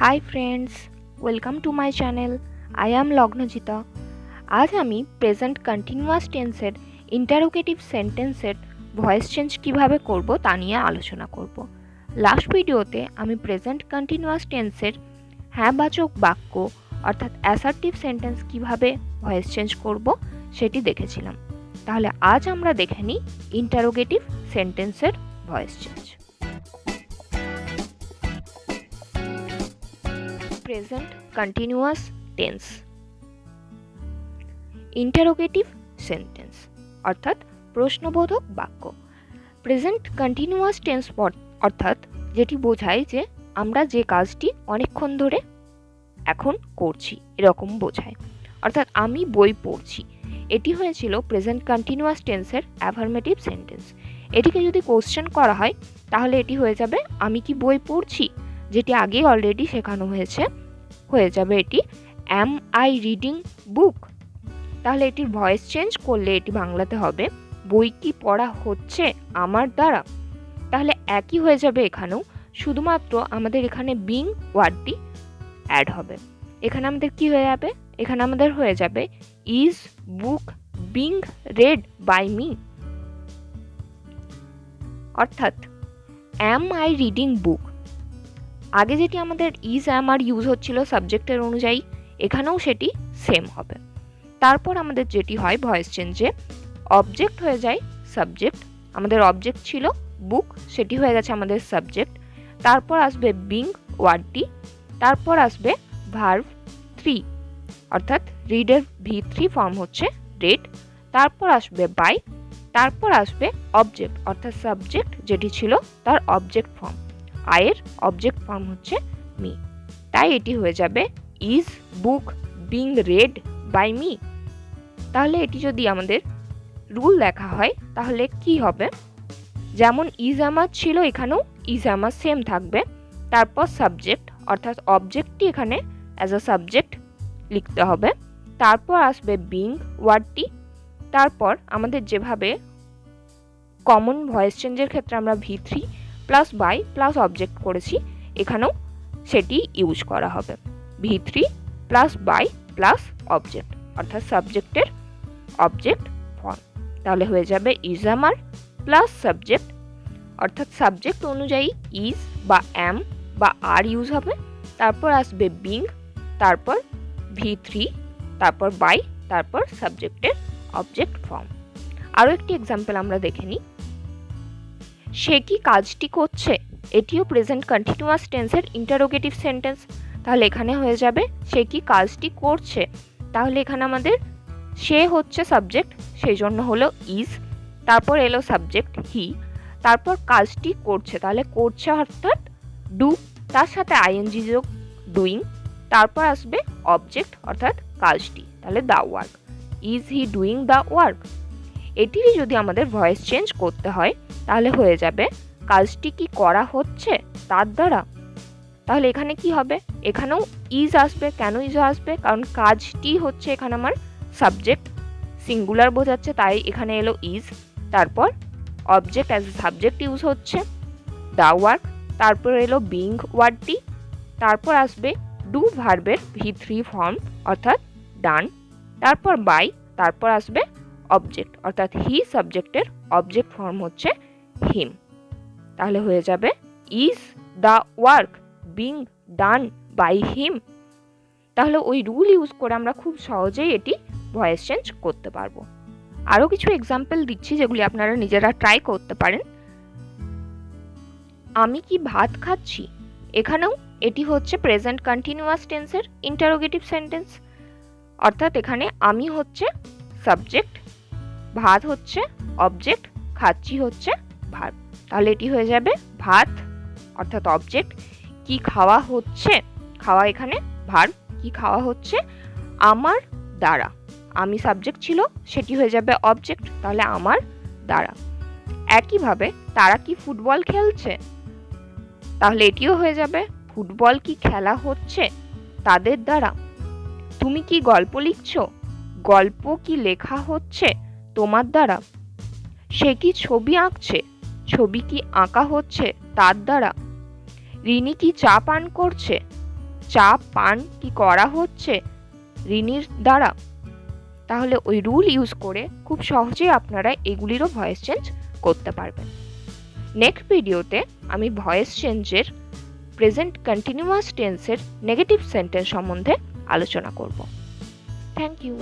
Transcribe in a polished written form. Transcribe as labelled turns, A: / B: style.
A: High friends, welcome to my channel. I am Lagnajita. आज आमी present continuous टेंसर interrogative सेंटेंसर वॉइस चेंज किभाबे करब ता निये आलोचना करब। लास्ट भिडियोते आमी प्रेजेंट कन्टिन्यूअस टेंसर हाँबाचक बाक्य अर्थात অ্যাসার্টিভ सेंटेंस किभाबे वॉइस चेंज करब सेटी देखेछिलाम। ताहले आज आमरा देखे निই इंटारोगेटिव सेंटेंसर voice change. Present continuous tense interrogative sentence अर्थात प्रश्नबोधक वाक्य। प्रेजेंट कन्टिन्यूअस टेंस अर्थात जेटी बोझाय जे आमरा जे काजटी अनेकक्षण धरे एखन करछि एरकम बोझाय। अर्थात आमी बोई पढ़छि एटी हयेछिलो प्रेजेंट कन्टिन्यूअस टेंसर अ্যাফার্মেটিভ सेंटेंस। एटिके यदि कोश्चेन करा हय ताहले एटी हये जाबे आमी कि बोई पढ़छि, जेटी आगे अलरेडी शेखानो हयेछे হয়ে যাবে এটি এম আই রিডিং বুক। তাহলে এটির ভয়েস চেঞ্জ করলে এটি বাংলাতে হবে বই কি পড়া হচ্ছে আমার দ্বারা। তাহলে একই হয়ে যাবে এখানেও, শুধুমাত্র আমাদের এখানে বিং ওয়ার্ডটি অ্যাড হবে। এখানে আমাদের কি হয়ে যাবে, এখানে আমাদের হয়ে যাবে is book being read by me. অর্থাৎ এম আই রিডিং বুক आगे जेटी आमादेर इज एम आर यूज होच्छिलो सबजेक्टर अनुयायी एखानेও सेटी सेम होबे। तारपर आमादेर जेटी हय भয়েস चेंजे ऑब्जेक्ट हये जाय सबजेक्ट। आमादेर ऑब्जेक्ट छिलो बुक, सेटी हये गेछे आमादेर सबजेक्ट। तारपर आसबे बिंग वार्डटी, तारपर आसबे भार्ब थ्री अर्थात रीडेर V3 फर्म होच्छे रेड। तारपर आसबे बाय, तारपर आसबे ऑब्जेक्ट अर्थात सबजेक्ट जेटी छिलो तार ऑब्जेक्ट फर्म। आयर ऑब्जेक्ट फर्म होच्छे मी, ताई एटी हये जाबे is book being read by me. ताहले एटी जोदि आमादेर रूल देखा हय ताहले कि होबे, जेमन इज आमार छिलो एखानेও इज आमार सेम थाकबे। तारपर सबजेक्ट अर्थात ऑब्जेक्टटी एखाने एज अ सबजेक्ट लिखते होबे। तारपर आसबे बिंग वार्डटी, तारपर आमादेर जेभाबे कमन भয়েস चेंजेर क्षेत्रे आमरा V3 plus by plus object करेছি এখানেও সেটি ইউজ করা হবে V3 plus by plus object অর্থাৎ সাবজেক্টের অবজেক্ট ফর্ম। তাহলে হয়ে যাবে ইজ আমার প্লাস সাবজেক্ট অর্থাৎ সাবজেক্ট অনুযায়ী ইজ বা এম বা আর ইউজ হবে। তারপর আসবে বিং, তারপর V3, তারপর বাই, তারপর সাবজেক্টের অবজেক্ট ফর্ম। আরও একটি এক্সাম্পল আমরা দেখে নিই। সে কি কাজটি করছে এটিও প্রেজেন্ট কন্টিনিউয়াস টেন্সের ইন্টারোগেটিভ সেন্টেন্স। তাহলে এখানে হয়ে যাবে সে কি কাজটি করছে। তাহলে এখানে আমাদের সে হচ্ছে সাবজেক্ট, সেই জন্য হলো ইজ, তারপর এলো সাবজেক্ট হি, তারপর কাজটি করছে তাহলে করছে অর্থাৎ ডু, তার সাথে আইএনজি যোগ ডুইং, তারপর আসবে অবজেক্ট অর্থাৎ কাজটি, তাহলে the work. Is he doing the work. এটিরই যদি আমাদের ভয়েস চেঞ্জ করতে হয় তাহলে হয়ে যাবে কাজটি কি করা হচ্ছে তার দ্বারা। তাহলে এখানে কি হবে, এখানেও ইজ আসবে। কেন ইজ আসবে, কারণ কাজটি হচ্ছে এখানে আমার সাবজেক্ট, সিঙ্গুলার বোঝাচ্ছে তাই এখানে এলো ইজ। তারপর object as a subject use হচ্ছে দ্য ওয়ার্ক, তারপর এলো বিং ওয়ার্ডটি, তারপর আসবে ডু ভার্বের V3 ফর্ম অর্থাৎ ডান, তারপর বাই, তারপর আসবে অবজেক্ট অর্থাৎ হি সাবজেক্টের অবজেক্ট ফর্ম হচ্ছে হিম। তাহলে হয়ে যাবে is the work being done by him. তাহলে ওই রুল ইউজ করে আমরা খুব সহজেই এটি ভয়েস চেঞ্জ করতে পারবো। আরও কিছু এক্সাম্পল দিচ্ছি যেগুলি আপনারা নিজেরা ট্রাই করতে পারেন। আমি কি ভাত খাচ্ছি, এখানেও এটি হচ্ছে প্রেজেন্ট কন্টিনিউয়াস টেন্সের ইন্টারোগেটিভ সেন্টেন্স। অর্থাৎ এখানে আমি হচ্ছে সাবজেক্ট, ভাত হচ্ছে অবজেক্ট, খাচ্ছি হচ্ছে ভাত। তাহলে এটি হয়ে যাবে ভাত অর্থাৎ অবজেক্ট, কি খাওয়া হচ্ছে, খাওয়া এখানে ভার্ব, কি খাওয়া হচ্ছে আমার দ্বারা, আমি সাবজেক্ট ছিল সেটি হয়ে যাবে অবজেক্ট, তাহলে আমার দ্বারা। একইভাবে তারা কি ফুটবল খেলছে, তাহলে এটিও হয়ে যাবে ফুটবল কি খেলা হচ্ছে তাদের দ্বারা। তুমি কি গল্প লিখছো, গল্প কি লেখা হচ্ছে তোমার দ্বারা। সে কি ছবি আঁকছে, ছবি কি আঁকা হচ্ছে তার দ্বারা। রিনি কি চা পান করছে, চা পান কি করা হচ্ছে রিনির দ্বারা, তাহলে ওই রুল ইউজ করে খুব সহজেই আপনারা এগুলিরও ভয়েস চেঞ্জ করতে পারবেন। নেক্সট ভিডিওতে আমি ভয়েস চেঞ্জের প্রেজেন্ট কন্টিনিউয়াস টেন্সের নেগেটিভ সেন্টেন্স সম্বন্ধে আলোচনা করব। Thank you.